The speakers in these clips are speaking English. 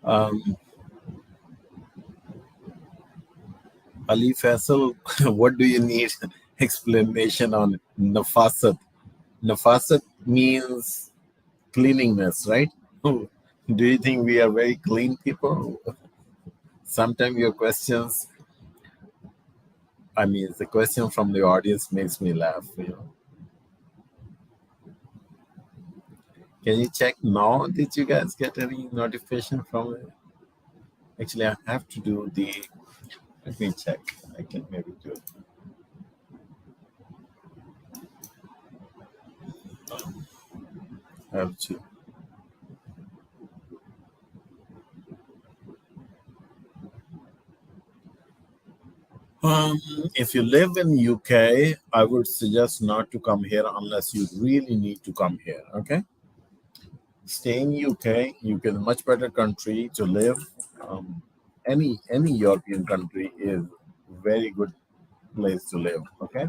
Um, Ali Faisal, what do you need explanation on nafasat? Nafasat means cleanliness, right? Do you think we are very clean people? Sometimes your questions, I mean, the question from the audience makes me laugh. Can you check now? Did you guys get any notification from it? Actually, I have to do the. Let me check. I can maybe do it. I have to. Um, if you live in UK, I would suggest not to come here unless you really need to come here. Okay, stay in UK. UK is a much better country to live. Um, any European country is very good place to live. Okay,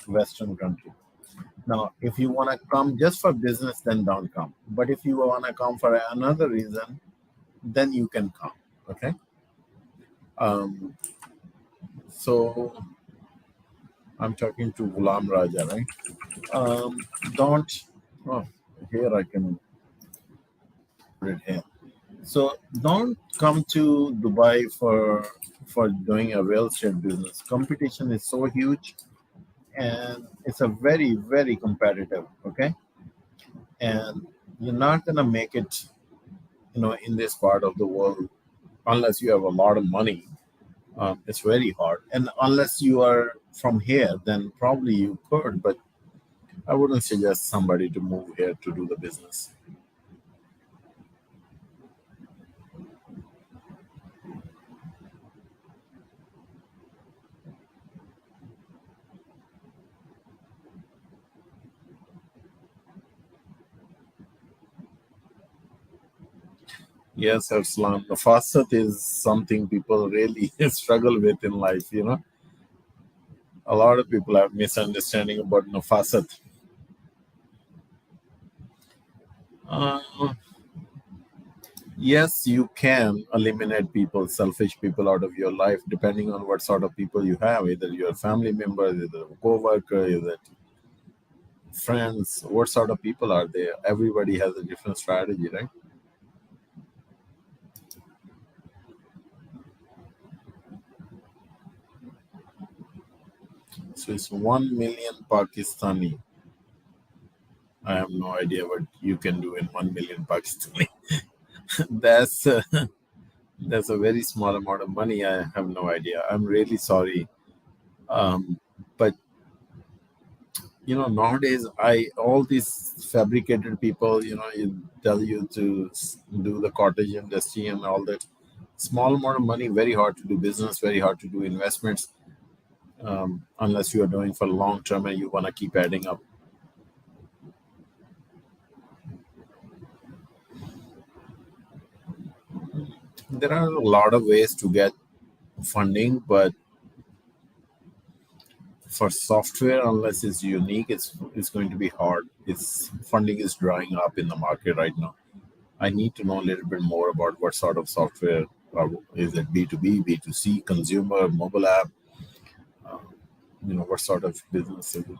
Western country. Now, if you want to come just for business, then don't come. But if you want to come for another reason, then you can come. Okay. Um, so I'm talking to Ghulam Raja, right? Um, don't. Oh, here I can put it here. So don't come to Dubai for doing a real estate business. Competition is so huge, and it's a very competitive. Okay, and you're not gonna make it, in this part of the world unless you have a lot of money. It's very hard, and unless you are from here, then probably you could. But I wouldn't suggest somebody to move here to do the business. Yes, Arslan. The fasad is something people really struggle with in life. A lot of people have misunderstanding about nafasat. Uh, yes, you can eliminate people, selfish people out of your life, depending on what sort of people you have. Either your family members, either a co-worker, either friends. What sort of people are there? Everybody has a different strategy, right? So it's 1 million Pakistani. I have no idea what you can do in 1 million Pakistani. that's uh, that's a very small amount of money. I have no idea. I'm really sorry. But nowadays, I all these fabricated people, you tell you to do the cottage industry and all that. Small amount of money, very hard to do business, very hard to do investments, unless you are doing for long term and you want to keep adding up. There are a lot of ways to get funding, but for software, unless it's unique, it's going to be hard. Its funding is drying up in the market right now. I need to know a little bit more about what sort of software. Is it B2B, B2C, consumer, mobile app? Uh, what sort of business is it?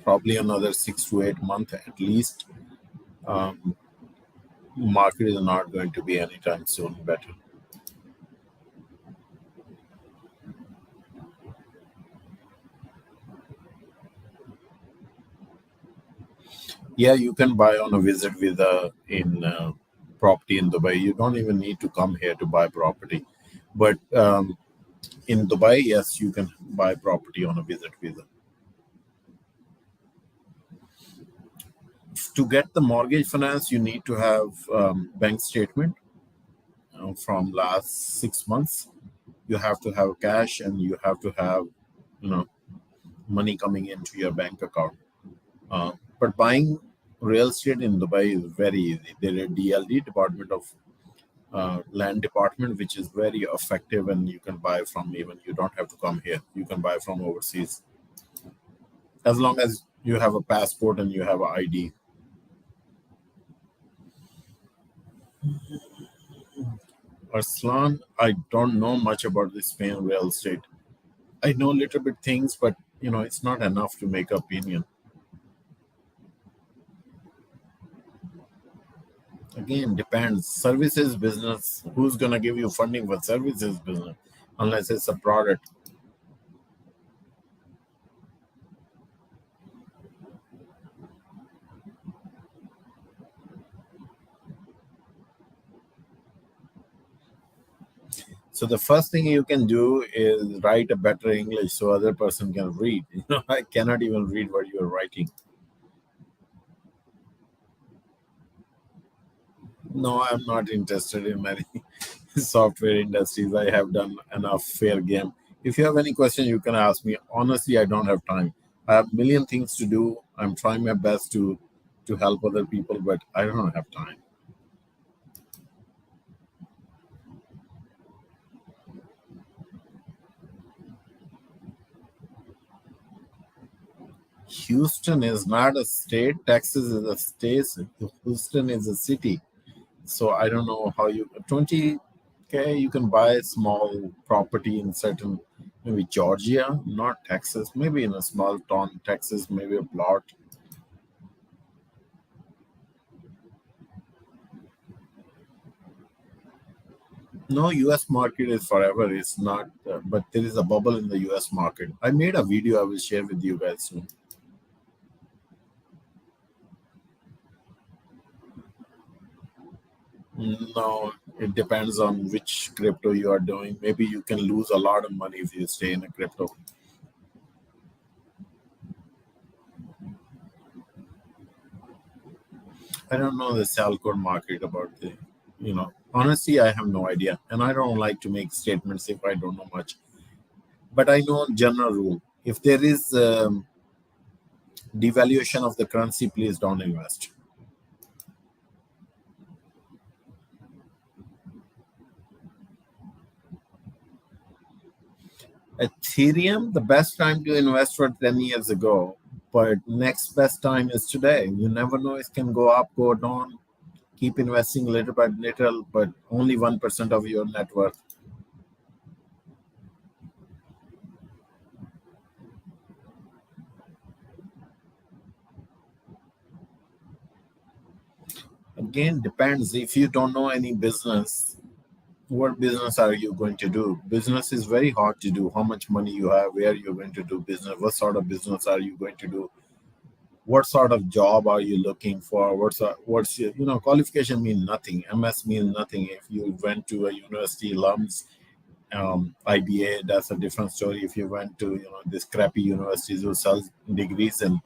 Probably another 6 to 8 months at least. Um, Market is not going to be anytime soon better. Yeah, you can buy on a visit visa in property in Dubai. You don't even need to come here to buy property. But in Dubai, yes, you can buy property on a visit visa. To get the mortgage finance, you need to have bank statement from last 6 months. You have to have cash and you have to have you know money coming into your bank account. But buying real estate in Dubai is very easy. There is a DLD, Department of Land Department, which is very effective, and you can buy from, even you don't have to come here. You can buy from overseas as long as you have a passport and you have an ID. Arslan, I don't know much about the Spain real estate. I know a little bit things, but it's not enough to make opinion. Again, depends. Services business. Who's gonna give you funding for services business? Unless it's a product. So the first thing you can do is write a better English so other person can read. I cannot even read what you're writing. No, I'm not interested in many software industries. I have done enough fair game. If you have any question, you can ask me. Honestly, I don't have time. I have a million things to do. I'm trying my best to help other people, but I don't have time. Houston is not a state. Texas is a state. Houston is a city. So I don't know how you 20K you can buy a small property in certain, maybe Georgia, not Texas, maybe in a small town, Texas, maybe a plot. No, US market is forever. It's not, but there is a bubble in the US market. I made a video I will share with you guys soon. No, it depends on which crypto you are doing. Maybe you can lose a lot of money if you stay in a crypto. I don't know the Salcode market about honestly, I have no idea. And I don't like to make statements if I don't know much. But I know general rule. If there is devaluation of the currency, please don't invest. Ethereum, the best time to invest for 10 years ago. But next best time is today. You never know, it can go up, go down. Keep investing little by little, but only 1% of your net worth. Again, depends. If you don't know any business, what business are you going to do? Business is very hard to do. How much money you have, where you're going to do business, what sort of business are you going to do, what sort of job are you looking for, what's your qualification mean nothing. MS means nothing. If you went to a university, alums, IBA, that's a different story. If you went to this crappy universities who sell degrees and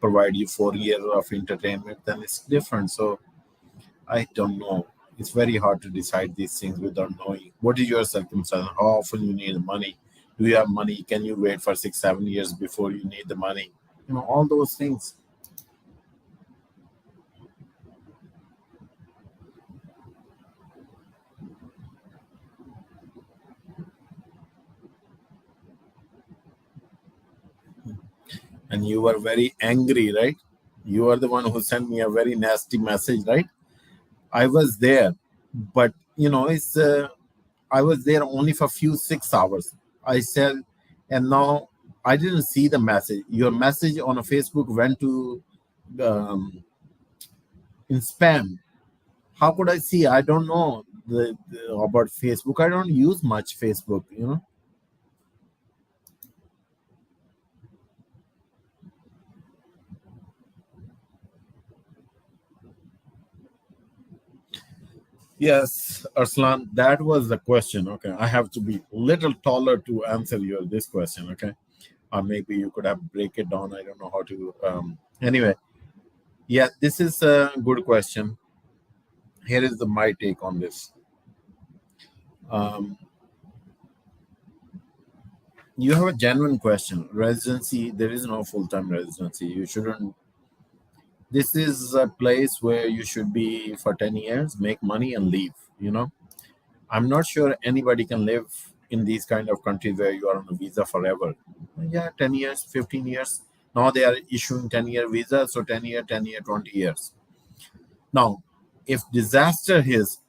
provide you 4 years of entertainment, then it's different. So I don't know. It's very hard to decide these things without knowing what is your circumstance, how often you need money, do you have money, can you wait for 6 7 years before you need the money, all those things. And you were very angry, right? You are the one who sent me a very nasty message, right? I was there, but it's I was there only for few 6 hours. I said, and now I didn't see the message. Your message on a Facebook went to in spam. How could I see? I don't know about Facebook. I don't use much Facebook. Yes, Arslan, that was the question. Okay, I have to be little taller to answer your this question. Okay, or maybe you could have break it down. I don't know how to. Anyway, yeah, this is a good question. Here is my take on this. Um, you have a genuine question. Residency, there is no full time residency. You shouldn't. This is a place where you should be for 10 years, make money, and leave. You know, I'm not sure anybody can live in these kind of countries where you are on a visa forever. Yeah, 10 years, 15 years. Now they are issuing 10-year visas, so 10-year, 10-year, 20 years. Now, if disaster hits,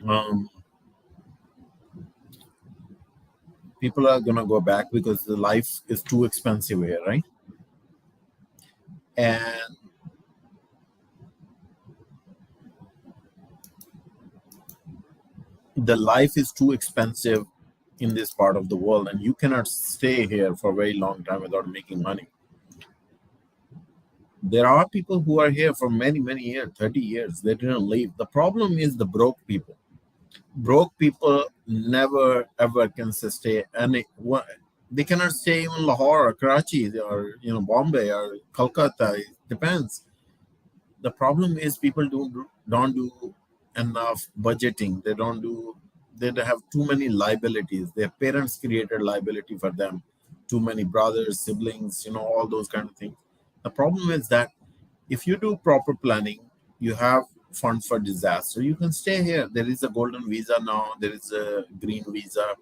um, people are gonna go back because the life is too expensive here, right? And the life is too expensive in this part of the world, and you cannot stay here for a very long time without making money. There are people who are here for many, many years, 30 years. They didn't leave. The problem is the broke people. Broke people never ever can stay any. They cannot stay in Lahore or Karachi or Bombay or Kolkata. It depends. The problem is people don't do enough budgeting. They have too many liabilities. Their parents created liability for them, too many brothers, siblings, all those kind of things. The problem is that if you do proper planning, you have funds for disaster, you can stay here. There is a golden visa now, there is a green visa,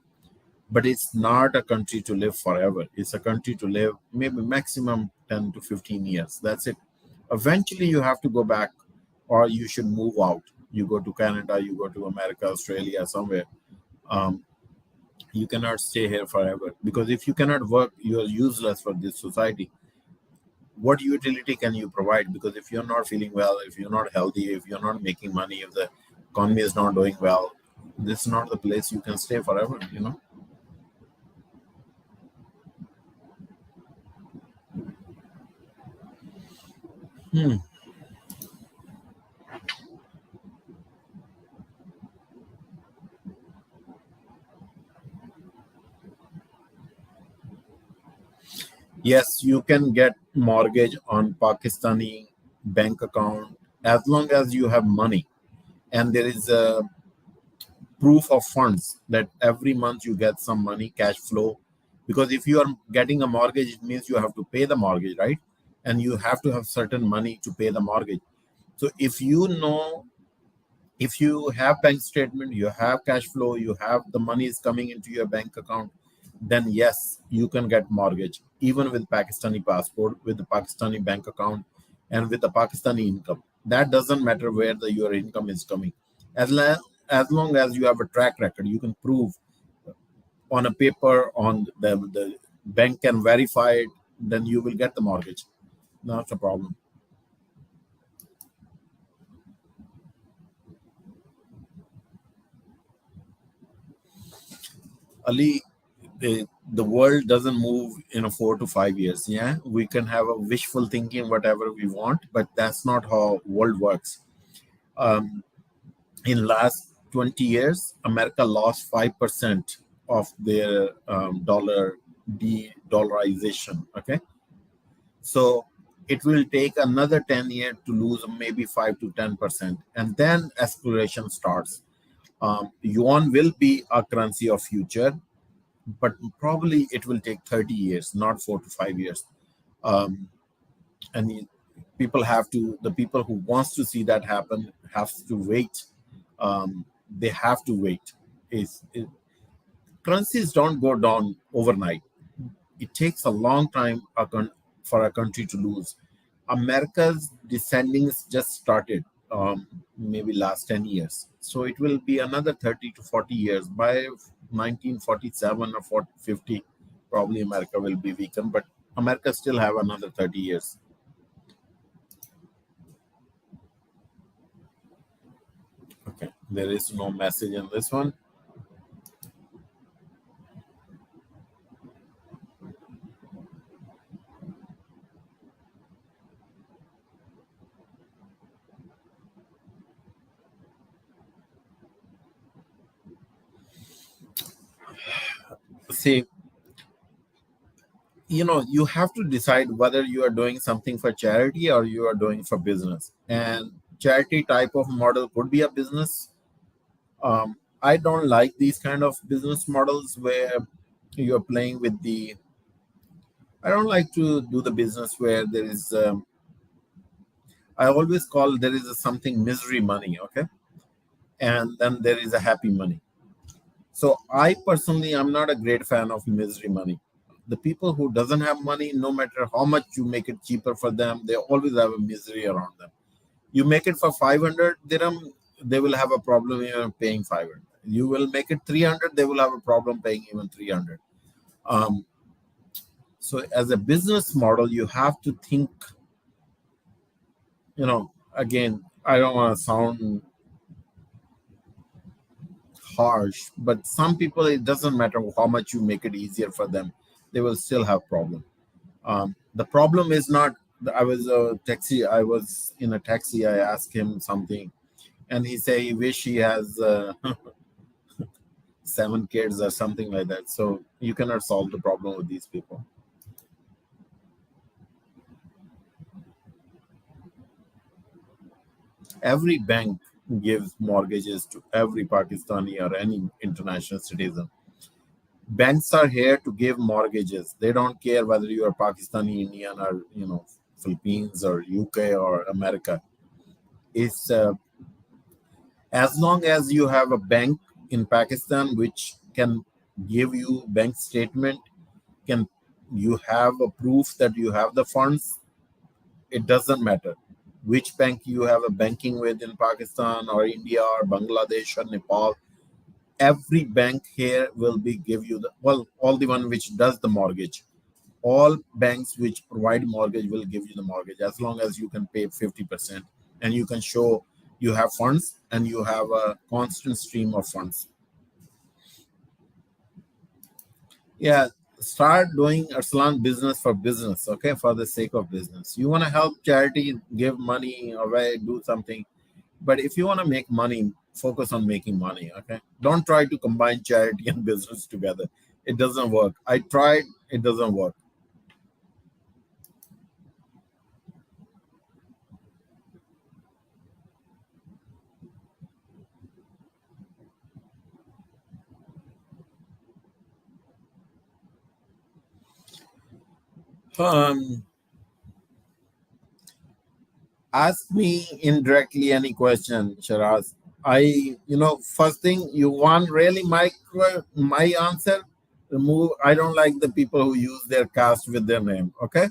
but it's not a country to live forever. It's a country to live maybe maximum 10 to 15 years. That's it. Eventually, you have to go back, or you should move out. You go to Canada, you go to America, Australia, somewhere. Um, you cannot stay here forever, because if you cannot work, you are useless for this society. What utility can you provide? Because if you're not feeling well, if you're not healthy, if you're not making money, if the economy is not doing well, this is not the place you can stay forever. Hmm. Yes, you can get mortgage on Pakistani bank account as long as you have money, and there is a proof of funds that every month you get some money, cash flow. Because if you are getting a mortgage, it means you have to pay the mortgage, right? And you have to have certain money to pay the mortgage. So if you have bank statement, you have cash flow, you have the money is coming into your bank account, then yes, you can get mortgage even with Pakistani passport, with the Pakistani bank account, and with the Pakistani income. That doesn't matter where your income is coming. As long as you have a track record, you can prove on a paper, on the bank can verify it, then you will get the mortgage. Not a problem. Ali, the world doesn't move in a 4 to 5 years. Yeah, we can have a wishful thinking whatever we want, but that's not how world works. Um, in last 20 years, America lost 5% of their dollar de-dollarization. Okay, so it will take another 10 years to lose maybe 5 to 10%, and then escalation starts. Yuan will be a currency of future, but probably it will take 30 years, not 4 to 5 years. Um, and the people who wants to see that happen have to wait. They have to wait. Currencies don't go down overnight. It takes a long time for a country to lose. America's descendings just started, maybe last 10 years. So it will be another 30 to 40 years. By 1947 or 50, probably America will be weakened, but America still have another 30 years. Okay, there is no message in this one. See, you have to decide whether you are doing something for charity or you are doing for business. And charity type of model could be a business. I don't like these kind of business models where you're playing with the. I don't like to do the business where there is. I always call there is a something misery money, okay, and then there is a happy money. So I personally, I'm not a great fan of misery money. The people who doesn't have money, no matter how much you make it cheaper for them, they always have a misery around them. You make it for 500 dirham, they will have a problem even paying 500. You will make it 300, they will have a problem paying even 300. Um, so as a business model, you have to think, again, I don't want to sound harsh, but some people, it doesn't matter how much you make it easier for them, they will still have problem. The problem is not, I was in a taxi, I asked him something, and he say he wish he has 7 kids or something like that. So you cannot solve the problem with these people. Every bank gives mortgages to every Pakistani or any international citizen. Banks are here to give mortgages. They don't care whether you are Pakistani, Indian, or Philippines or UK or America. It's as long as you have a bank in Pakistan which can give you bank statement, can you have a proof that you have the funds, it doesn't matter which bank you have a banking with in Pakistan or India or Bangladesh or Nepal. Every bank here will be give you the, well, all the one which does the mortgage. All banks which provide mortgage will give you the mortgage as long as you can pay 50% and you can show you have funds and you have a constant stream of funds. Yeah, start doing Arslan business for business, okay, for the sake of business. You want to help charity, give money away, do something. But if you want to make money, focus on making money, okay? Don't try to combine charity and business together. It doesn't work. I tried, it doesn't work. Um, Ask me indirectly any question, Shiraz. First thing you want really my answer. Remove. I don't like the people who use their caste with their name. Okay,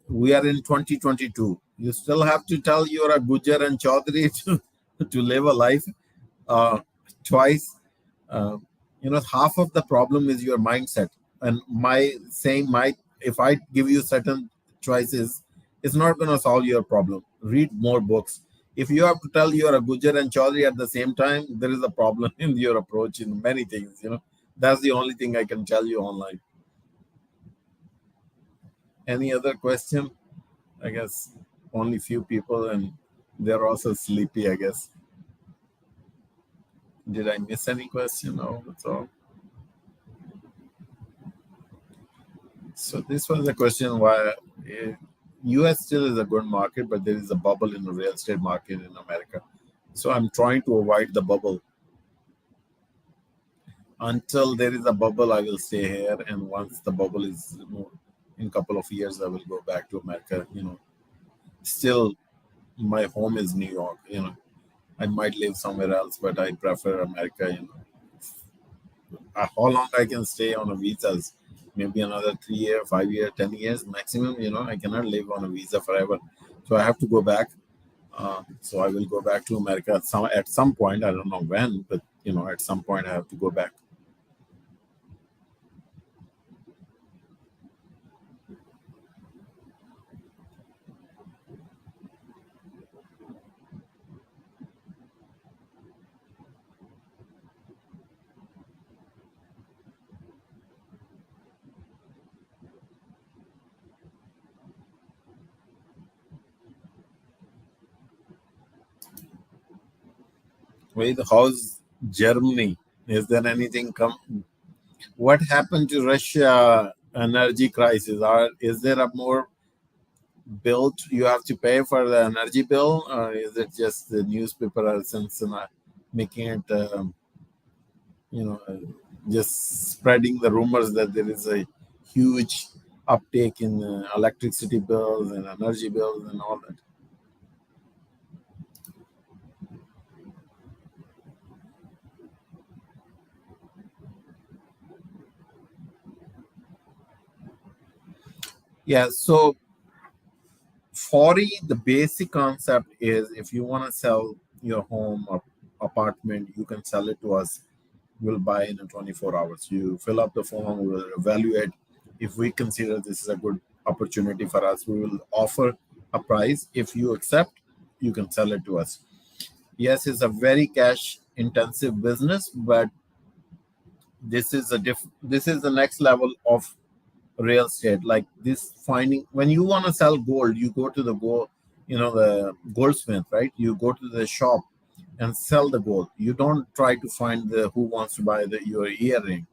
we are in 2022. You still have to tell you're a Gujar and Chaudhary to live a life uh, twice. Uh, half of the problem is your mindset. And my saying my if I give you certain choices, it's not going to solve your problem. Read more books. If you have to tell you're a Gujar and Chaudhary at the same time, there is a problem in your approach in many things. That's the only thing I can tell you online. Any other question? I guess only few people, and they're also sleepy. I guess. Did I miss any question? No, that's all. So this was the question why US still is a good market, but there is a bubble in the real estate market in America. So I'm trying to avoid the bubble. Until there is a bubble, I will stay here, and once the bubble is removed, in a couple of years, I will go back to America. Still, my home is New York. I might live somewhere else, but I prefer America. How long I can stay on a visas? Maybe another 3 year, 5 year, 10 years maximum. I cannot live on a visa forever, so I have to go back. So I will go back to America at some point. I don't know when, but at some point I have to go back. Wait, how's Germany? Is there anything come? What happened to Russia energy crisis? Or is there a more bill you have to pay for the energy bill, or is it just the newspaper are making it, just spreading the rumors that there is a huge uptake in electricity bills and energy bills and all that? Yeah. So Fori, the basic concept is if you want to sell your home or apartment, you can sell it to us. We'll buy in 24 hours. You fill up the form, we will evaluate. If we consider this is a good opportunity for us, we will offer a price. If you accept, you can sell it to us. Yes, it's a very cash intensive business, but this is the next level of real estate. Like this, finding when you want to sell gold, you go to the goldsmith, right? You go to the shop and sell the gold. You don't try to find the who wants to buy your earring.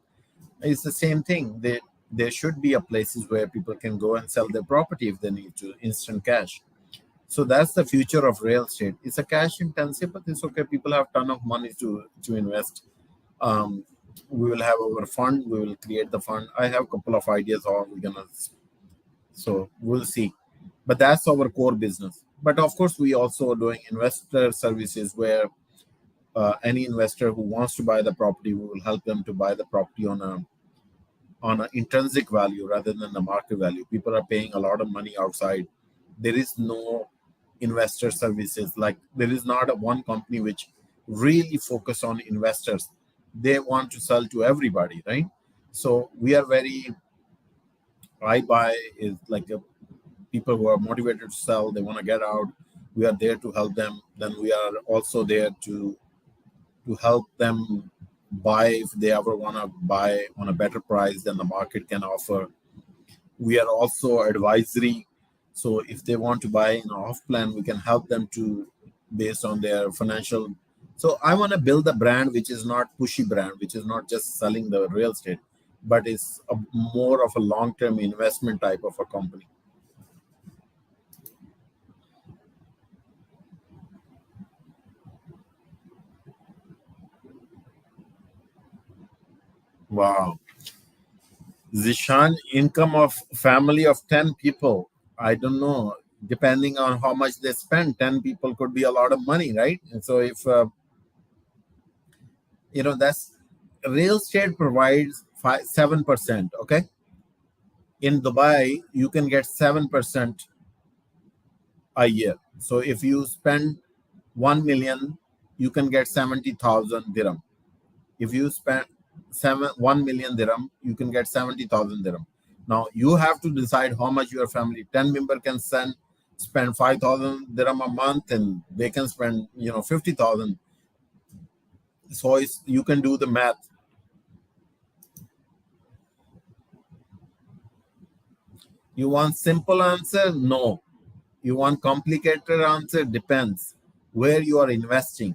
It's the same thing. There should be a places where people can go and sell their property if they need to, instant cash. So that's the future of real estate. It's a cash intensive, but it's okay. People have ton of money to invest. um, we will have our fund. We will create the fund. I have a couple of ideas how we're gonna, so we'll see. But that's our core business. But of course, we also doing investor services where any investor who wants to buy the property, we will help them to buy the property on an intrinsic value rather than the market value. People are paying a lot of money outside. There is no investor services. Like there is not a one company which really focus on investors. They want to sell to everybody, right? So we are very, I buy is like people who are motivated to sell. They want to get out. We are there to help them. Then we are also there to help them buy if they ever want to buy on a better price than the market can offer. We are also advisory. So if they want to buy an off plan, we can help them to based on their financial. So I want to build a brand which is not pushy brand, which is not just selling the real estate, but is more of a long-term investment type of a company. Wow. Zishan, income of family of 10 people. I don't know. Depending on how much they spend, 10 people could be a lot of money, right? And so if, that's real estate provides 7%. Okay. In Dubai, you can get 7% a year. So if you spend 1 million, you can get 70,000 dirham. If you spend 1 million dirham, you can get 70,000 dirham. Now you have to decide how much your family 10 member can spend 5,000 dirham a month, and they can spend 50,000. So you can do the math. You want simple answer? No. You want complicated answer? Depends where you are investing.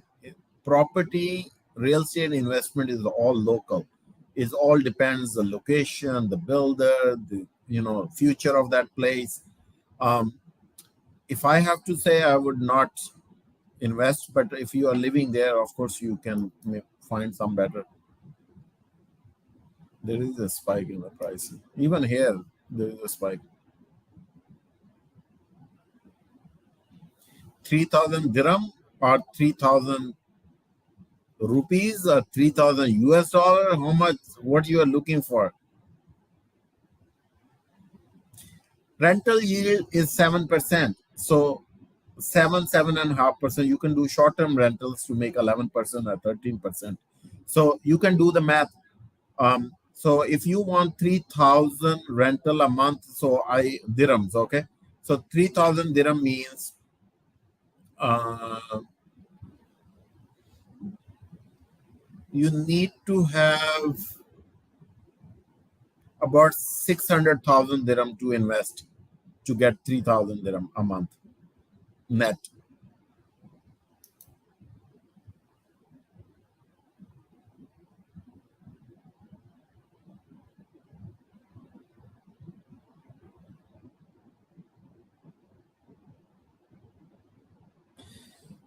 Property, real estate investment is all local. It all depends the location, the builder, the future of that place. Um, if I have to say, I would not invest. But if you are living there, of course, you can find some better. There is a spike in the price. Even here, there is a spike. 3,000 dirham or 3,000 rupees or 3,000 US dollar. How much? What you are looking for? Rental yield is 7%. So 7.5%. You can do short-term rentals to make 11% or 13%. So you can do the math. So if you want 3,000 rental a month, so dirhams, okay. So 3,000 dirham means you need to have about 600,000 dirham to invest to get 3,000 dirham a month net.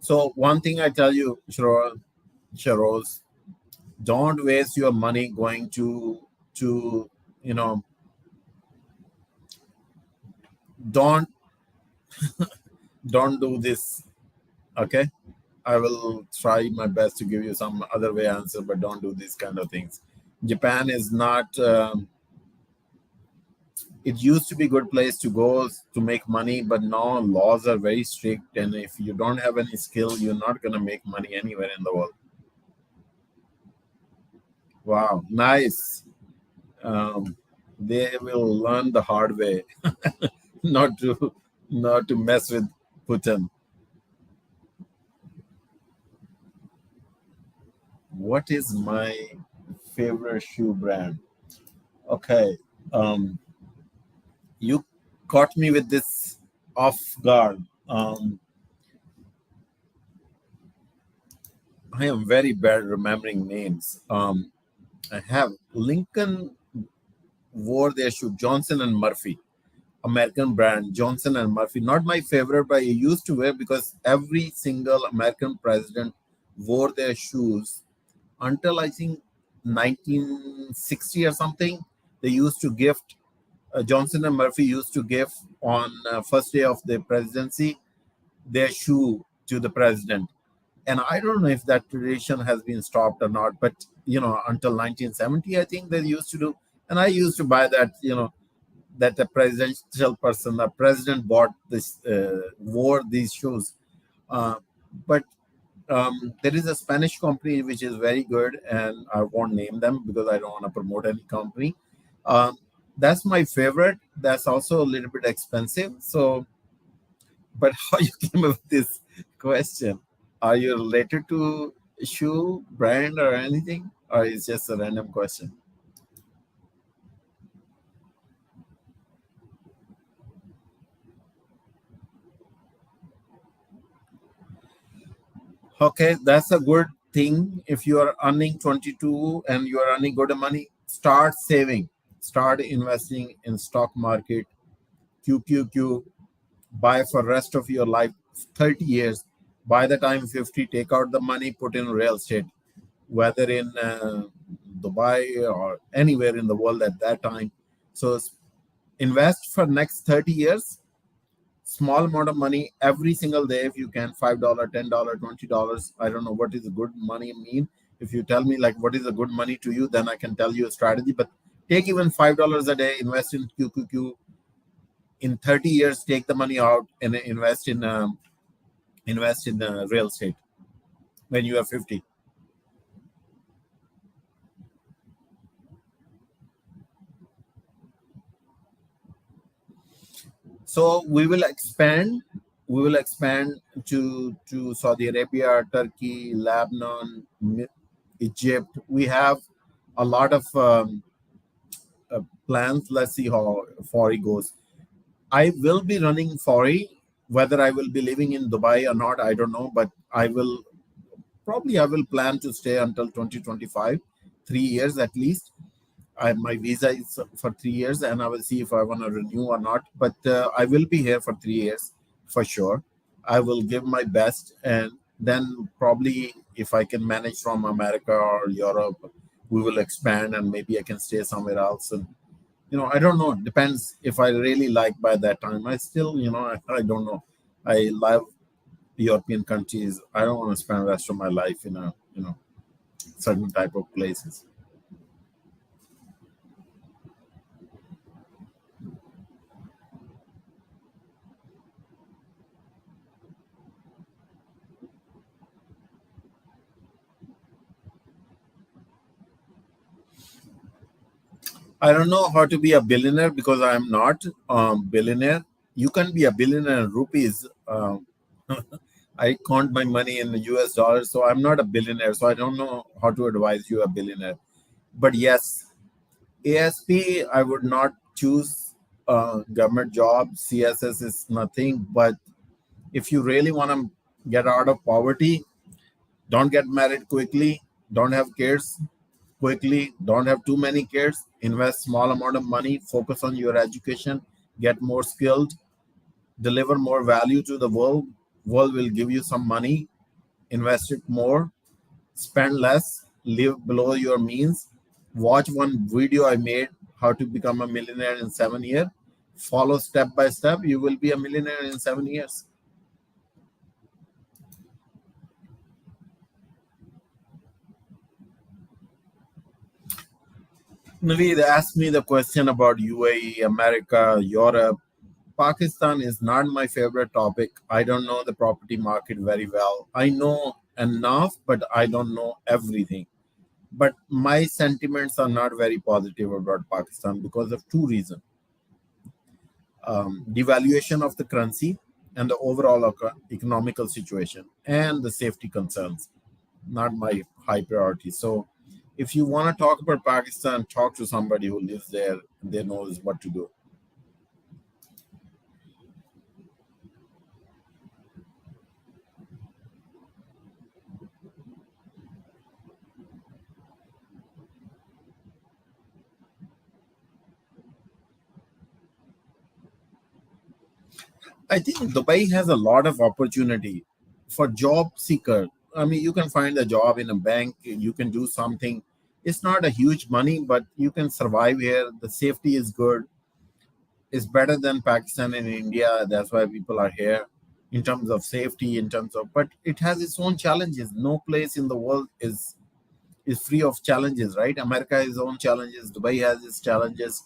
So one thing I tell you, Sharoz, don't waste your money going to you know don't don't do this. Okay, I will try my best to give you some other way answer, but don't do these kind of things. Japan is not It used to be a good place to go to make money, but now laws are very strict, and if you don't have any skill, you're not going to make money anywhere in the world. Wow, nice. um, they will learn the hard way not to mess with Putin. What is my favorite shoe brand? Okay, um, you caught me with this off guard. I am very bad remembering names. I have Lincoln wore their shoe, Johnson and Murphy, American brand, Johnson and Murphy. Not my favorite, but I used to wear because every single American president wore their shoes until I think 1960 or something. They used to gift, Johnson and Murphy used to give on first day of the presidency their shoe to the president. And I don't know if that tradition has been stopped or not, but until 1970, I think they used to do. And I used to buy that, that a presidential person, a president bought this, wore these shoes. Uh, but there is a Spanish company which is very good, and I won't name them because I don't want to promote any company. Um, that's my favorite. That's also a little bit expensive. So, but how you came up with this question? Are you related to shoe brand or anything, or it's just a random question? Okay, that's a good thing. If you are earning 22 and you are earning good money, start saving, start investing in stock market, QQQ, buy for rest of your life, 30 years. By the time 50, take out the money, put in real estate, whether in Dubai or anywhere in the world at that time. So invest for next 30 years, small amount of money every single day if you can. $5, $10, $20. I don't know what is a good money mean. If you tell me like what is a good money to you, then I can tell you a strategy. But take even $5 a day, invest in QQQ. In 30 years, take the money out and invest in real estate when you are 50. So we will expand to Saudi Arabia, Turkey, Lebanon, Egypt. We have a lot of plans. Let's see how far it goes. I will be running Fori. Whether I will be living in Dubai or not, I don't know. But I will plan to stay until 2025, 3 years at least. My visa is for 3 years, and I will see if I want to renew or not. But I will be here for 3 years for sure. I will give my best, and then probably if I can manage from America or Europe, we will expand, and maybe I can stay somewhere else. And I don't know. Depends if I really like by that time. I still, I don't know. I love European countries. I don't want to spend the rest of my life in a certain type of places. I don't know how to be a billionaire because I am not billionaire. You can be a billionaire in rupees. I count my money in the US dollars, so I'm not a billionaire. So I don't know how to advise you a billionaire. But yes, ASP, I would not choose government job. CSS is nothing. But if you really want to get out of poverty, don't get married quickly. Don't have kids quickly. Don't have too many kids. Invest small amount of money. Focus on your education. Get more skilled. Deliver more value to the world. World will give you some money. Invest it more. Spend less. Live below your means. Watch one video I made, how to become a millionaire in 7 years. Follow step by step. You will be a millionaire in 7 years. Naveed asked me the question about UAE, America, Europe. Pakistan is not my favorite topic. I don't know the property market very well. I know enough, but I don't know everything. But my sentiments are not very positive about Pakistan because of two reasons: devaluation of the currency and the overall economical situation, and the safety concerns. Not my high priority. So, if you want to talk about Pakistan, talk to somebody who lives there. They knows what to do. I think Dubai has a lot of opportunity for job seeker. I mean, you can find a job in a bank, you can do something. It's not a huge money, but you can survive here. The safety is good. It's better than Pakistan and India. That's why people are here in terms of safety, in terms of, but it has its own challenges. No place in the world is free of challenges, right? America has its own challenges. Dubai has its challenges.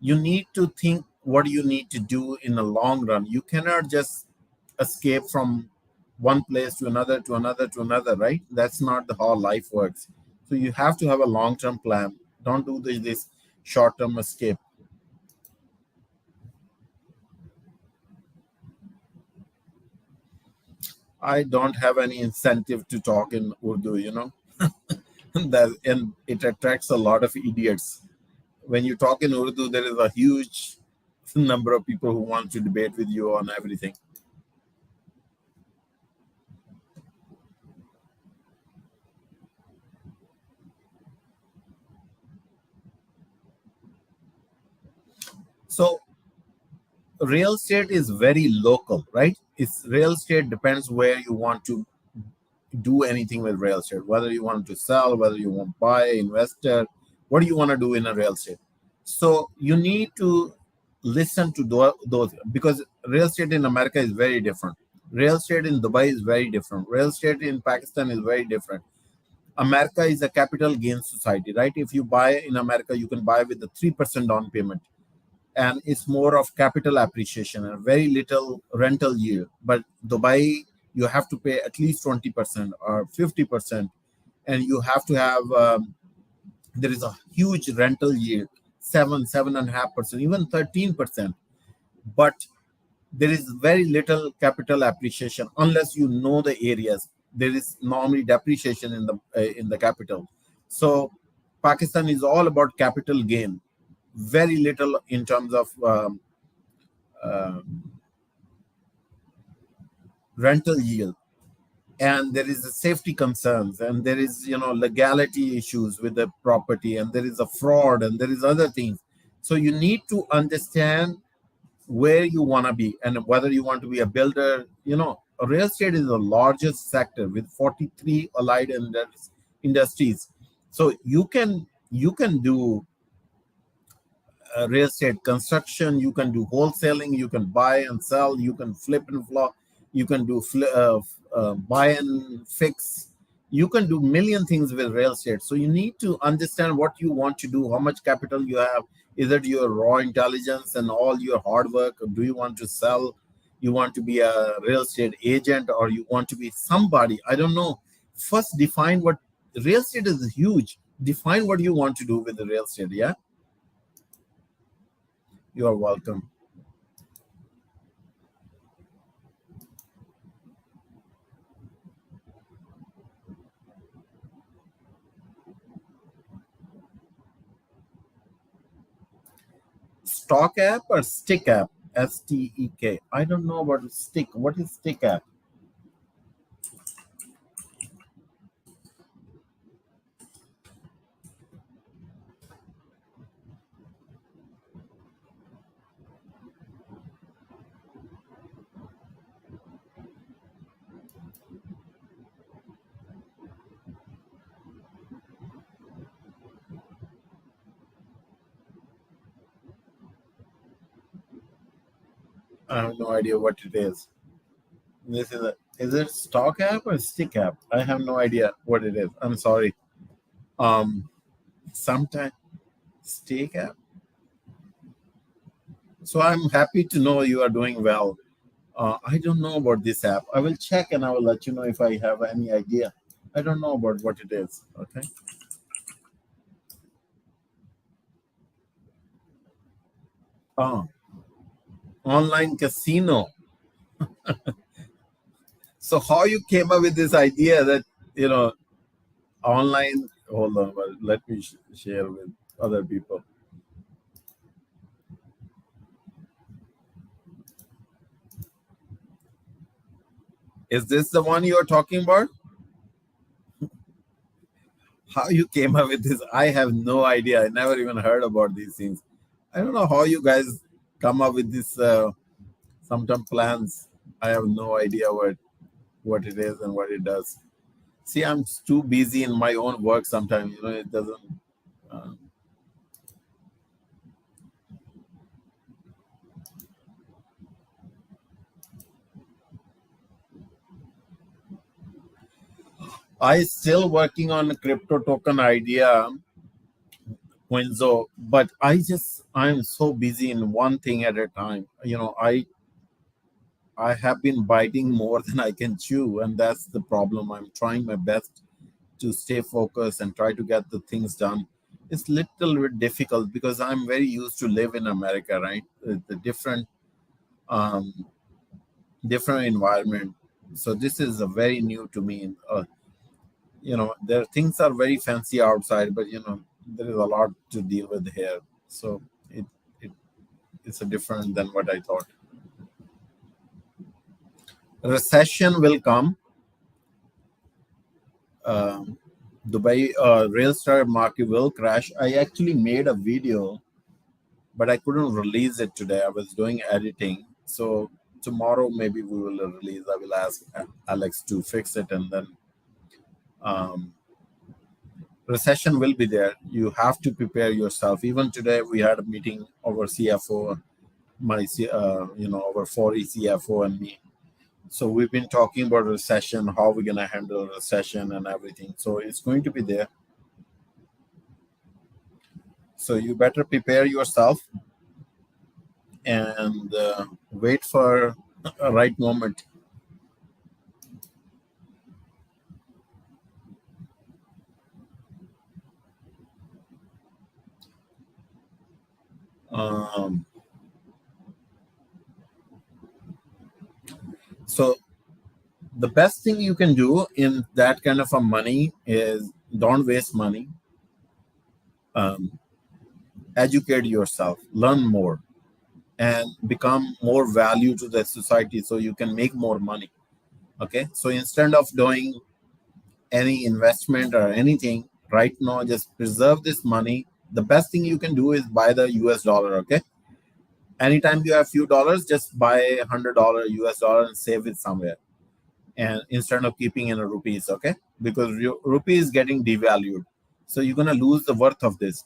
You need to think what you need to do in the long run. You cannot just escape from one place to another, to another, to another, right? That's not how life works. So you have to have a long term plan. Don't do this short term escape. I don't have any incentive to talk in Urdu, and it attracts a lot of idiots. When you talk in Urdu, there is a huge number of people who want to debate with you on everything. So real estate is very local, right? It's real estate depends where you want to do anything with real estate, whether you want to sell, whether you want to buy, investor, what do you want to do in a real estate? So you need to listen to those because real estate in America is very different. Real estate in Dubai is very different. Real estate in Pakistan is very different. America is a capital gain society, right? If you buy in America, you can buy with the 3% down payment, and it's more of capital appreciation and very little rental yield. But Dubai, you have to pay at least 20% or 50%, and you have to have there is a huge rental yield, 7.5%, even 13%. But there is very little capital appreciation unless you know the areas. There is normally depreciation in the capital. So Pakistan is all about capital gain, very little in terms of uh, rental yield, and there is a safety concerns, and there is legality issues with the property, and there is a fraud, and there is other things. So you need to understand where you want to be and whether you want to be a builder. Real estate is the largest sector with 43 allied industries. So you can do real estate construction, you can do wholesaling, you can buy and sell, you can flip and flop, you can do buy and fix, you can do million things with real estate. So you need to understand what you want to do, how much capital you have. Is it your raw intelligence and all your hard work? Or do you want to sell? You want to be a real estate agent, or you want to be somebody? I don't know. First define what real estate is. Huge. Define what you want to do with the real estate. Yeah, you are welcome. Stock app or stick app? STEK. I don't know about stick. What is stick app? I have no idea what it is. Is it stock app or stick app? I have no idea what it is. I'm sorry. Um, sometime Stake app. So I'm happy to know you are doing well. I don't know about this app. I will check and I will let you know if I have any idea. I don't know about what it is. Okay. Oh, online casino. So how you came up with this idea that you know online? Hold on, well, let me share with other people. Is this the one you are talking about? How you came up with this? I have no idea. I never even heard about these things. I don't know how you guys come up with this. Sometimes plans. I have no idea what it is and what it does. See, I'm too busy in my own work sometimes. It doesn't. Uh, I still working on a crypto token idea, Quinzo, but I'm so busy in one thing at a time. I have been biting more than I can chew, and that's the problem. I'm trying my best to stay focused and try to get the things done. It's little bit difficult because I'm very used to live in America, right? The um, different environment. So this is a very new to me. There things are very fancy outside, but there is a lot to deal with here. So it it's a different than what I thought. Recession will come. Um, Dubai real estate market will crash. I actually made a video, but I couldn't release it today. I was doing editing, so tomorrow maybe we will release. I will ask Alex to fix it, and then um, recession will be there. You have to prepare yourself. Even today, we had a meeting over CFO, our 4E CFO and me. So we've been talking about recession, how we're gonna handle recession and everything. So it's going to be there. So you better prepare yourself and wait for a right moment. Um, so the best thing you can do in that kind of a money is don't waste money. Um, Educate yourself, learn more, and become more value to the society so you can make more money. Okay, so instead of doing any investment or anything right now, just preserve this money. The best thing you can do is buy the US dollar. Okay, anytime you have few dollars, just buy $100 US dollar and save it somewhere, and instead of keeping in a rupees. Okay, because rupee is getting devalued, so you're going to lose the worth of this.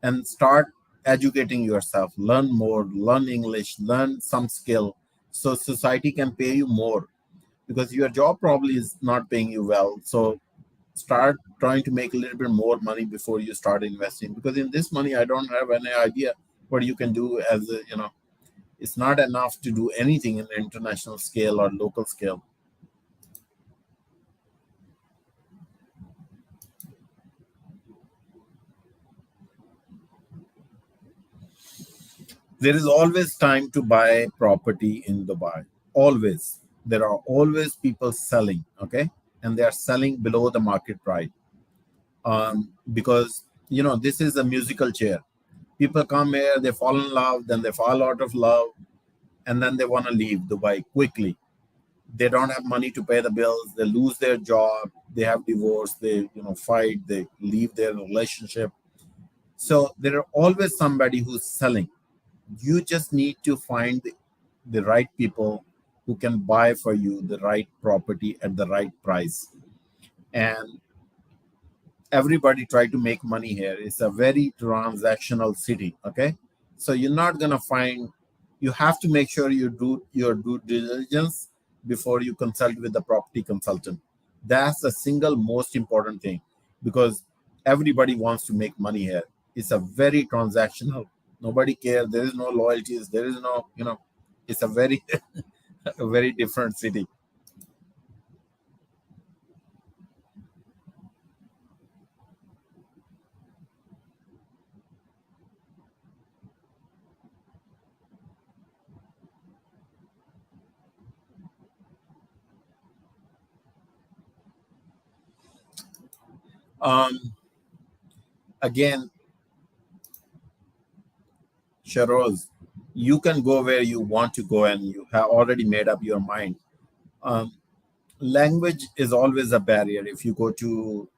And start educating yourself, learn more, learn English, learn some skill, so society can pay you more, because your job probably is not paying you well. So start trying to make a little bit more money before you start investing, because in this money I don't have any idea what you can do. It's not enough to do anything in the international scale or local scale. There is always time to buy property in Dubai. Always. There are always people selling, okay? And they are selling below the market price. Because, this is a musical chair. People come here, they fall in love, then they fall out of love, and then they want to leave Dubai quickly. They don't have money to pay the bills, they lose their job, they have divorce, they, fight, they leave their relationship. So there are always somebody who's selling. You just need to find the right people who can buy for you the right property at the right price. And everybody try to make money here. It's a very transactional city. Okay, so you're not gonna find. You have to make sure you do your due diligence before you consult with the property consultant. That's the single most important thing, because everybody wants to make money here. It's a very transactional. Nobody cares. There is no loyalties. There is no, it's a very, a very different city. Um, Again, Sharoz, you can go where you want to go and you have already made up your mind. Um, Language is always a barrier. If you go to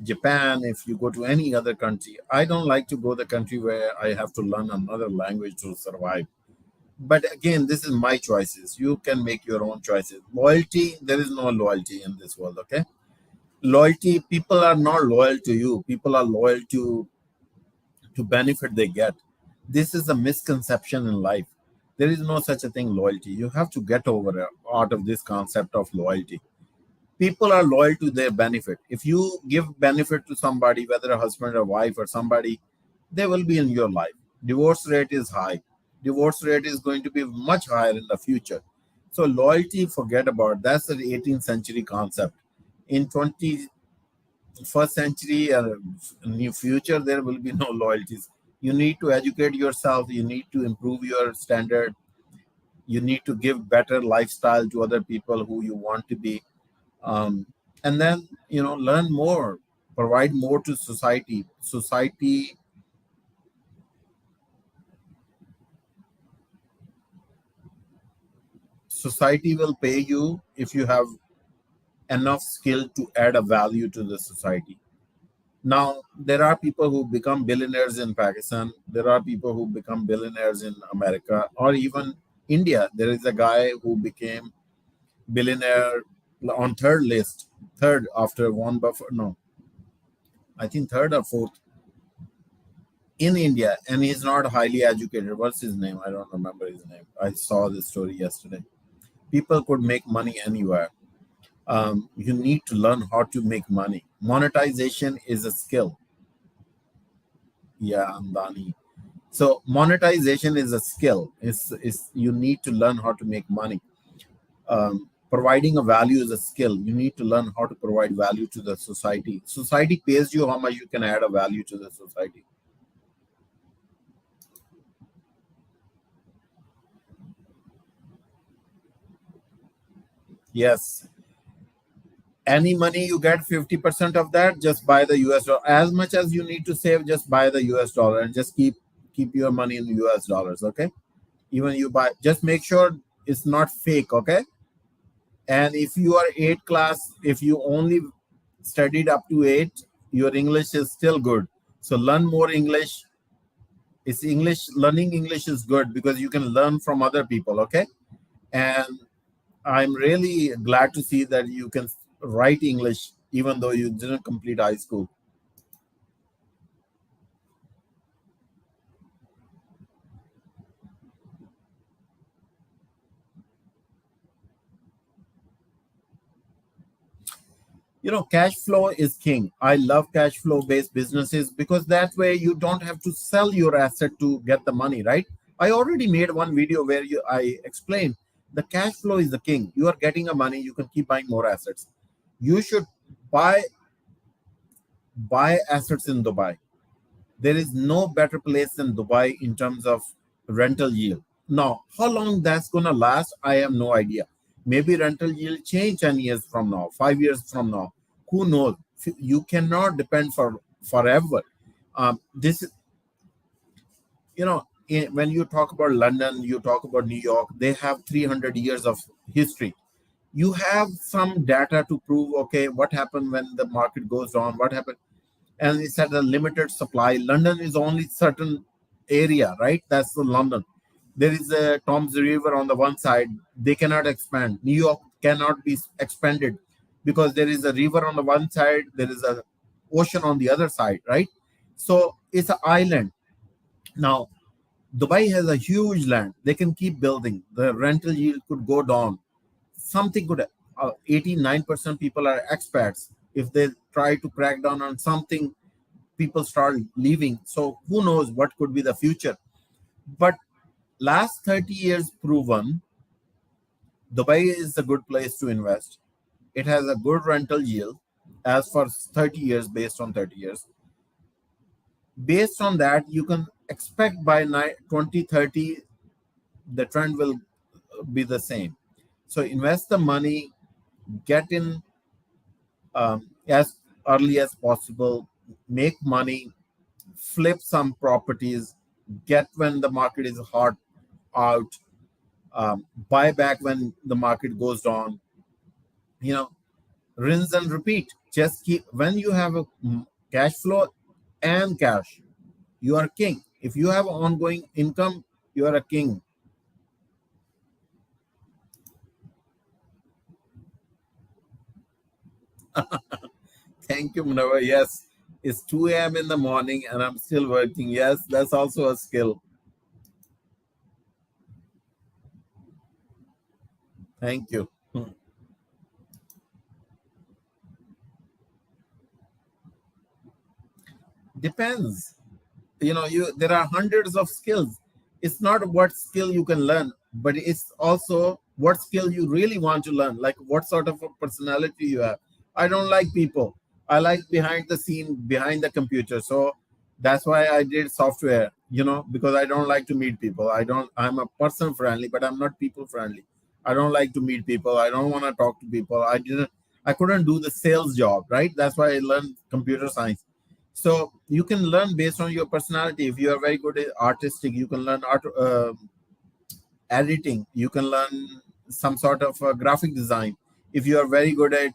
Japan, if you go to any other country, I don't like to go the country where I have to learn another language to survive. But again, this is my choices. You can make your own choices. Loyalty, there is no loyalty in this world, okay? Loyalty, people are not loyal to you. People are loyal to benefit they get. This is a misconception in life. There is no such a thing loyalty. You have to get over out of this concept of loyalty. People are loyal to their benefit. If you give benefit to somebody, whether a husband or wife or somebody, they will be in your life. Divorce rate is high. Divorce rate is going to be much higher in the future. So loyalty, forget about. That's the 18th century concept. In 21st century or new future, there will be no loyalties. You need to educate yourself. You need to improve your standard. You need to give better lifestyle to other people who you want to be, um, and then learn more, provide more to Society will pay you if you have enough skill to add a value to the society. Now there are people who become billionaires in Pakistan, there are people who become billionaires in America or even India. There is a guy who became billionaire on third after Warren Buffett. No, I think third or fourth in India, and he's not highly educated. What's his name? I don't remember his name. I saw this story yesterday. People could make money anywhere. You need to learn how to make money. Monetization is a skill. Yeah, Amdani. So monetization is a skill. It's you need to learn how to make money. Providing a value is a skill. You need to learn how to provide value to the society. Society pays you how much you can add a value to the society. Yes, any money you get, 50% of that, just buy the US dollar. As much as you need to save, just buy the US dollar and just keep your money in US dollars. Okay. Even you buy, just make sure it's not fake. Okay. And if you are eight class, if you only studied up to eight, your English is still good. So learn more English. It's English, learning English is good because you can learn from other people. Okay. And I'm really glad to see that you can write English even though you didn't complete high school. Cash flow is king. I love cash flow based businesses because that way you don't have to sell your asset to get the money, right? I already made one video where I explained the cash flow is the king. You are getting a money, you can keep buying more assets. You should buy buy assets in Dubai. There is no better place than Dubai in terms of rental yield. Now, how long that's gonna last, I have no idea. Maybe rental yield change 10 years from now, 5 years from now. Who knows? You cannot depend for forever. This is, when you talk about London, you talk about New York, they have 300 years of history. You have some data to prove, okay, what happened when the market goes down, what happened, and it's at a limited supply. London is only certain area, right? That's the London. There is a Tom's River on the one side. They cannot expand. New York cannot be expanded because there is a river on the one side. There is a ocean on the other side, right? So it's an island. Now, Dubai has a huge land. They can keep building. The rental yield could go down. Something could, 89% people are expats. If they try to crack down on something, people start leaving. So who knows what could be the future? But last 30 years proven Dubai is a good place to invest. It has a good rental yield as for 30 years, based on 30 years. Based on that, you can expect by 2030 the trend will be the same. So invest the money, get in as early as possible, make money, flip some properties, get when the market is hot out, buy back when the market goes down. You know, rinse and repeat. Just keep, when you have a cash flow and cash, you are king. If you have ongoing income, you are a king. Thank you, Munawar. Yes, it's 2 a.m. in the morning and I'm still working. Yes, that's also a skill. Thank you. Depends. You there are hundreds of skills. It's not what skill you can learn, but it's also what skill you really want to learn, like what sort of a personality you have. I don't like people. I like behind the scene, behind the computer. So that's why I did software, because I don't like to meet people. I'm a person friendly, but I'm not people friendly. I don't like to meet people. I don't want to talk to people. I couldn't do the sales job, right? That's why I learned computer science. So you can learn based on your personality. If you are very good at artistic, you can learn editing. You can learn some sort of graphic design. If you are very good at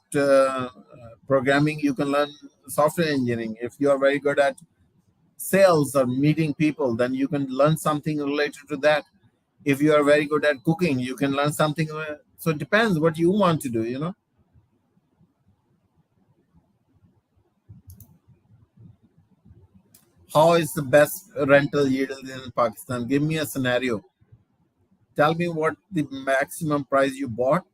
programming, you can learn software engineering. If you are very good at sales or meeting people, then you can learn something related to that. If you are very good at cooking, you can learn something. So it depends what you want to do. How is the best rental yield in Pakistan? Give me a scenario. Tell me what the maximum price you bought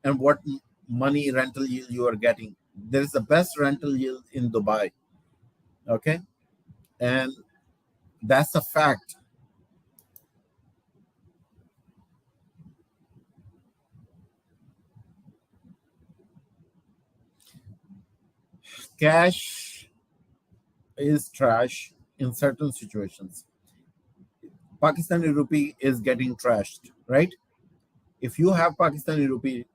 and what money rental yield you are getting. There is the best rental yield in Dubai. Okay. And that's a fact. Cash is trash in certain situations. Pakistani rupee is getting trashed, right? If you have Pakistani rupee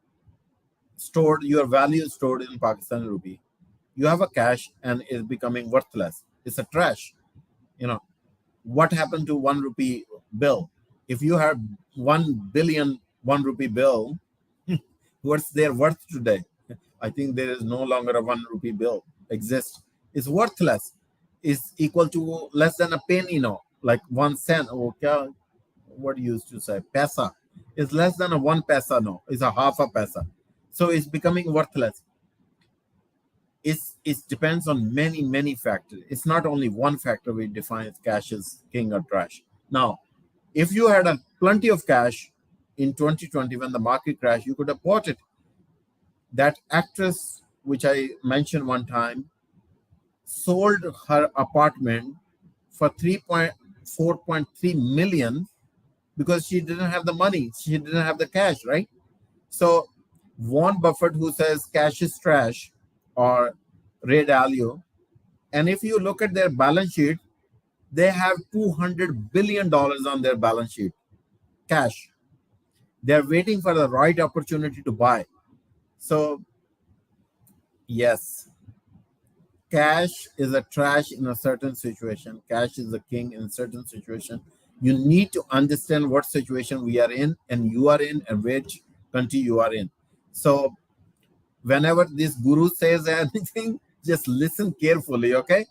stored, your value is stored in Pakistani rupee. You have a cash and is becoming worthless. It's a trash. You know, what happened to 1 rupee bill? If you have 1 billion 1 rupee bill, what's their worth today? I think there is no longer a 1 rupee bill exists. It's worthless. It's equal to less than a penny now, like 1 cent. Or what you used to say, pesa. It's less than a 1 paisa now. It's a half a paisa. So it's becoming worthless. It depends on many factors. It's not only one factor which defines cash as king or trash. Now, if you had a plenty of cash in 2020 when the market crashed, you could have bought it. That actress, which I mentioned one time, sold her apartment for 4.3 million because she didn't have the money. She didn't have the cash, right? So Warren Buffett, who says cash is trash, or Ray Dalio, and if you look at their balance sheet, they have $200 billion on their balance sheet, cash. They're waiting for the right opportunity to buy. So yes, cash is a trash in a certain situation. Cash is a king in a certain situation. You need to understand what situation we are in and you are in and which country you are in. So whenever this guru says anything, just listen carefully, okay?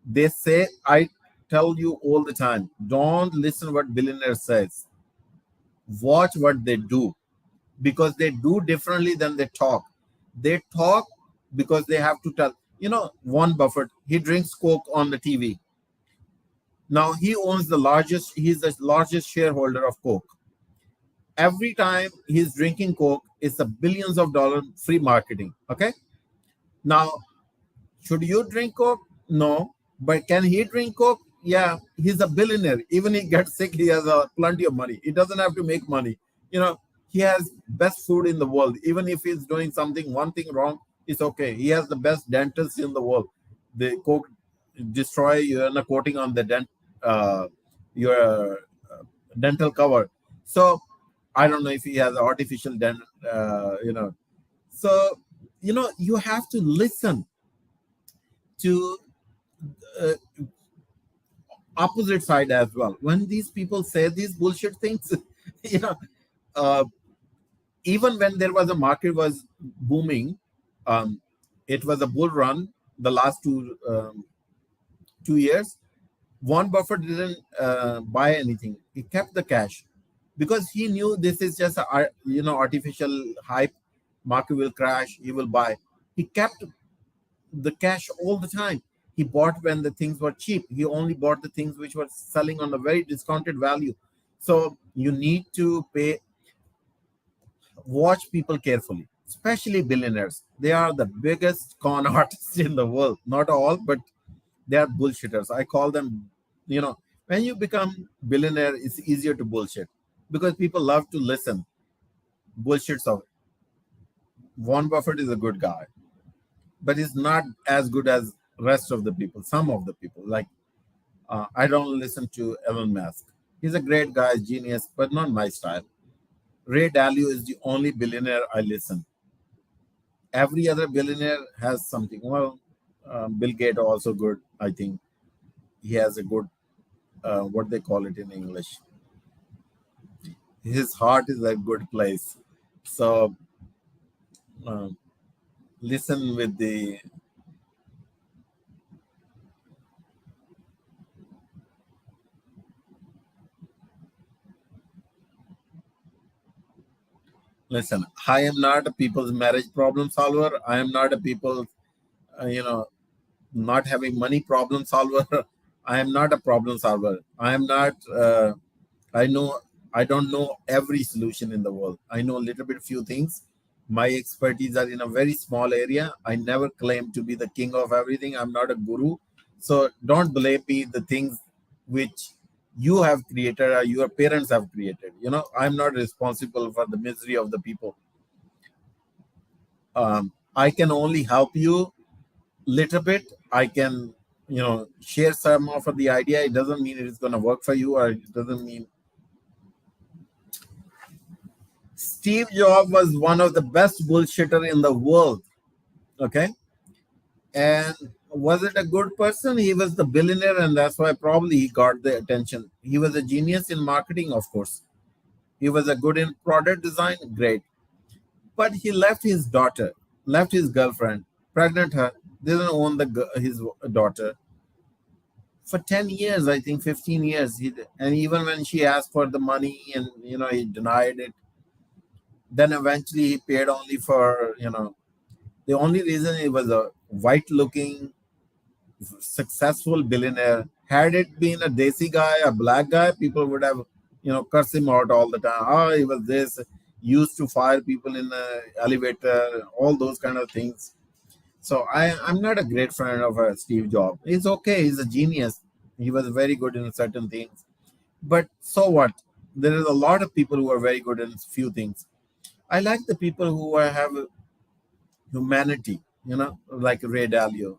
They say, I tell you all the time, don't listen what billionaire says. Watch what they do because they do differently than they talk. They talk because they have to tell. Warren Buffett, he drinks Coke on the TV. Now he's the largest shareholder of Coke. Every time he's drinking Coke, it's a billions of dollars free marketing. Okay. Now, should you drink Coke? No. But can he drink Coke? Yeah, he's a billionaire. Even he gets sick, he has plenty of money. He doesn't have to make money. You know, he has best food in the world. Even if he's doing something, one thing wrong, it's okay. He has the best dentist in the world. The Coke destroy your coating on the your dental cover. So I don't know if he has artificial So you have to listen to uh, opposite side as well. When these people say these bullshit things, you know, uh, even when there was a market was booming, um, it was a bull run the last 2 years. Warren Buffett didn't buy anything. He kept the cash because he knew this is just artificial hype. Market will crash. He will buy. He kept the cash all the time. He bought when the things were cheap. He only bought the things which were selling on a very discounted value. So you need to watch people carefully, especially billionaires. They are the biggest con artists in the world. Not all, but they are bullshitters. I call them, when you become billionaire, it's easier to bullshit because people love to listen. Bullshits of Warren Buffett is a good guy, but he's not as good as rest of the people. Some of the people, like I don't listen to Elon Musk. He's a great guy, genius, but not my style. Ray Dalio is the only billionaire I listen. Every other billionaire has something. Well, Bill Gates also good. I think he has a good what they call it in English. His heart is a good place. So uh, listen with the listen. I am not a people's marriage problem solver. I am not a people, uh, you know, not having money problem solver. I am not a problem solver. I am not. I know I don't know every solution in the world. I know a little bit few things. My expertise are in a very small area. I never claim to be the king of everything. I'm not a guru. So don't blame me the things which you have created or your parents have created. I'm not responsible for the misery of the people. I can only help you little bit. I can, share some of the idea. It doesn't mean it is going to work for you, or it doesn't mean Steve Jobs was one of the best bullshitter in the world. Okay. And was it a good person? He was the billionaire, and that's why probably he got the attention. He was a genius in marketing, of course. He was a good in product design, great. But he left his daughter, left his girlfriend, pregnant her, didn't own his daughter for 10 years, I think 15 years. And even when she asked for the money and, he denied it, then eventually he paid only for, the only reason he was a white looking, successful billionaire. Had it been a desi guy, a black guy, people would have, cursed him out all the time. Oh, he was this, used to fire people in the elevator, all those kind of things. So I'm not a great friend of Steve Jobs. He's okay, he's a genius. He was very good in certain things. But so what? There is a lot of people who are very good in few things. I like the people who have humanity, like Ray Dalio,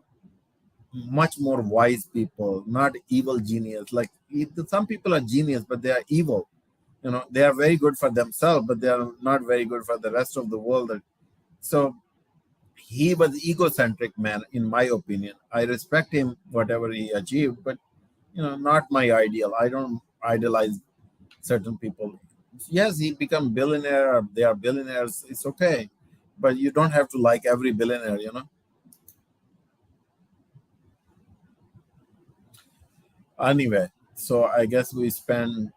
much more wise people, not evil genius. Like some people are genius, but they are evil. They are very good for themselves, but they are not very good for the rest of the world. So he was egocentric man, in my opinion. I respect him, whatever he achieved, but not my ideal. I don't idolize certain people. Yes, he become billionaire, or they are billionaires. It's okay, but you don't have to like every billionaire. Anyway, so I guess we spend.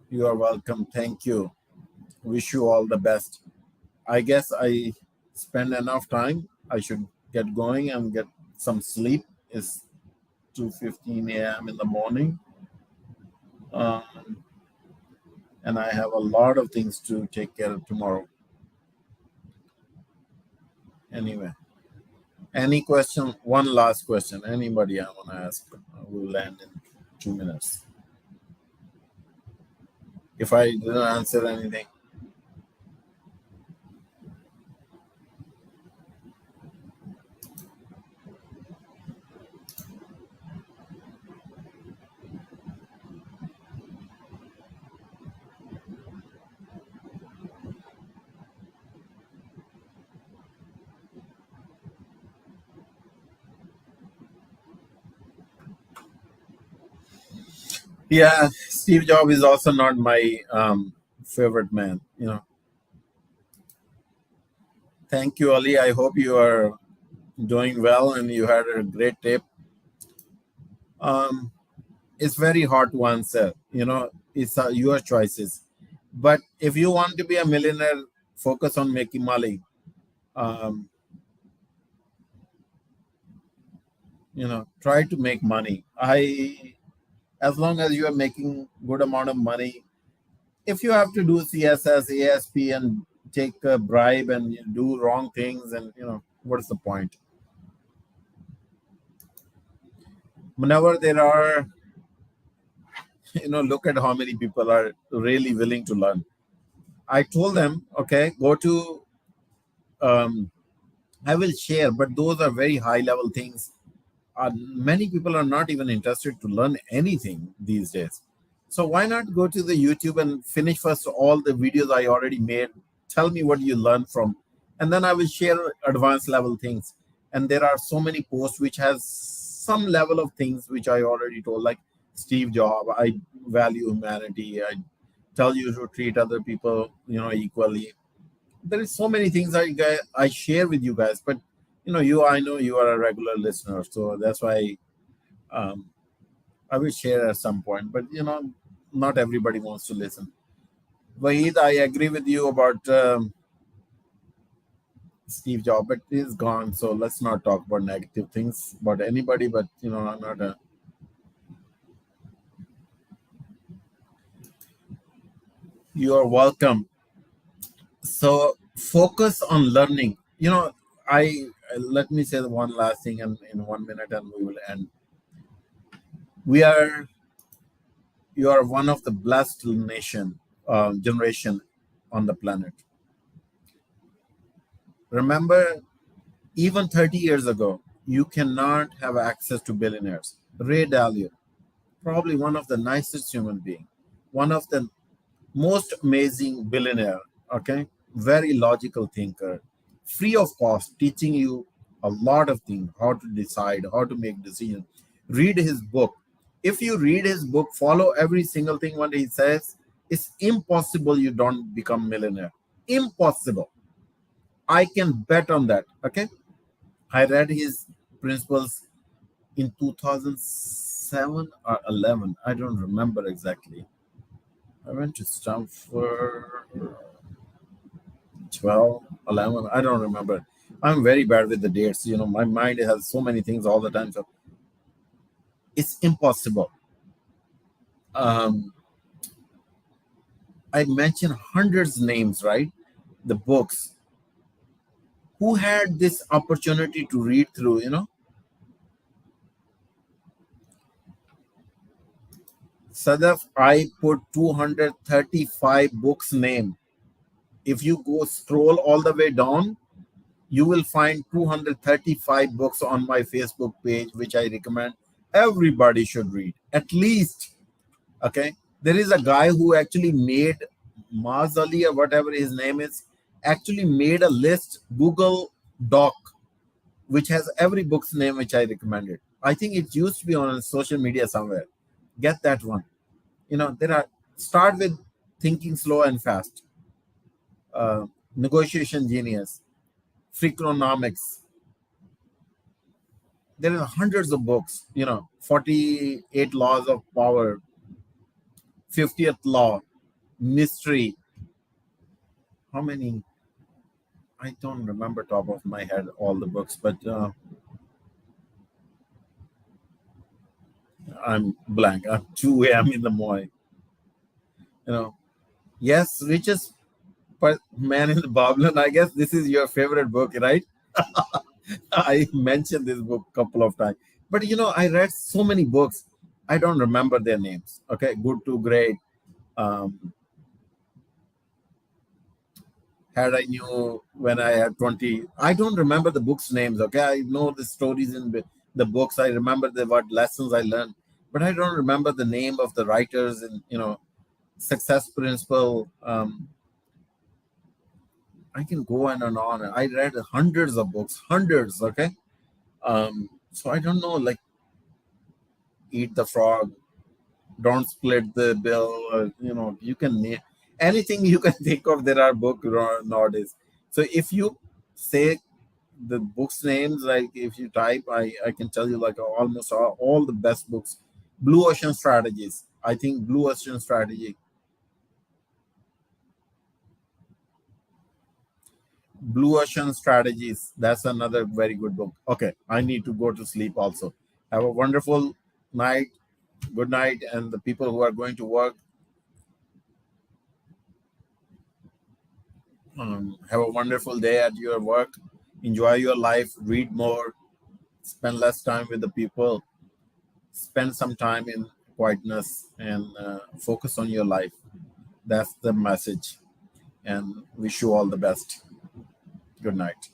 You are welcome. Thank you. Wish you all the best. I guess I spend enough time. I should get going and get some sleep. It's 2:15 a.m. in the morning, um, and I have a lot of things to take care of tomorrow. Anyway, Any question? One last question. Anybody I want to ask? We'll land in 2 minutes. If I didn't answer anything, yeah, Steve Jobs is also not my favorite man. Thank you, Ali. I hope you are doing well and you had a great trip. Um, it's very hard to answer. It's your choices. But if you want to be a millionaire, focus on making money. Um, try to make money. As long as you are making good amount of money, if you have to do CSS, ASP, and take a bribe and do wrong things, and what's the point? Whenever there are, look at how many people are really willing to learn. I told them, okay, go to. I will share, but those are very high level things. Many people are not even interested to learn anything these days. So why not go to the YouTube and finish first all the videos I already made? Tell me what you learned from, and then I will share advanced level things. And there are so many posts which has some level of things which I already told, like Steve Jobs. I value humanity. I tell you to treat other people, equally. There is so many things I share with you guys, but I know you are a regular listener, so that's why um, I will share at some point. But not everybody wants to listen. Wahid, I agree with you about Steve Jobs, but he's gone, so let's not talk about negative things about anybody. But I'm not a. You are welcome. So focus on learning. I let me say the one last thing, and in 1 minute, and we will end. We are You are one of the blessed generation on the planet. Remember, even 30 years ago, you cannot have access to billionaires. Ray Dalio, probably one of the nicest human being, one of the most amazing billionaire. Okay, very logical thinker, free of cost, teaching you a lot of things, how to decide, how to make decisions. Read his book. If you read his book, follow every single thing what he says, it's impossible you don't become millionaire. Impossible. I can bet on that. Okay, I read his principles in 2007 or 11. I don't remember exactly. I went to Stanford 12, 11. I don't remember. I'm very bad with the dates. My mind has so many things all the time. So it's impossible. Um, I mentioned hundreds names, right? The books. Who had this opportunity to read through, Sadaf, I put 235 books name. If you go scroll all the way down, you will find 235 books on my Facebook page, which I recommend everybody should read. At least, okay? There is a guy who actually made Maz Ali or whatever his name is, actually made a list, Google Doc, which has every book's name which I recommended. I think it used to be on social media somewhere. Get that one. There are start with Thinking Slow and Fast, Negotiation Genius, Freakonomics. There are hundreds of books, 48 Laws of Power, 50th Law, Mystery. How many? I don't remember top of my head all the books, but I'm blank. I'm 2 a.m. in the morning. You know, yes, richest man in the Babylon. I guess this is your favorite book, right? I mentioned this book a couple of times, but I read so many books. I don't remember their names. Okay, Good to Great. Um, had I knew when I had 20. I don't remember the books' names. Okay, I know the stories in the books. I remember the what lessons I learned, but I don't remember the name of the writers and success principle. I can go on and on. I read hundreds of books, hundreds. Okay, so I don't know. Like Eat the Frog, Don't Split the Bill. You can anything you can think of. There are books nowadays. So if you say the books names, like if you type, I can tell you like almost all the best books. Blue Ocean Strategies. I think Blue Ocean Strategy. Blue Ocean Strategies. That's another very good book. Okay, I need to go to sleep also. Have a wonderful night. Good night. And the people who are going to work, have a wonderful day at your work. Enjoy your life. Read more. Spend less time with the people. Spend some time in quietness and focus on your life. That's the message. And wish you all the best. Good night.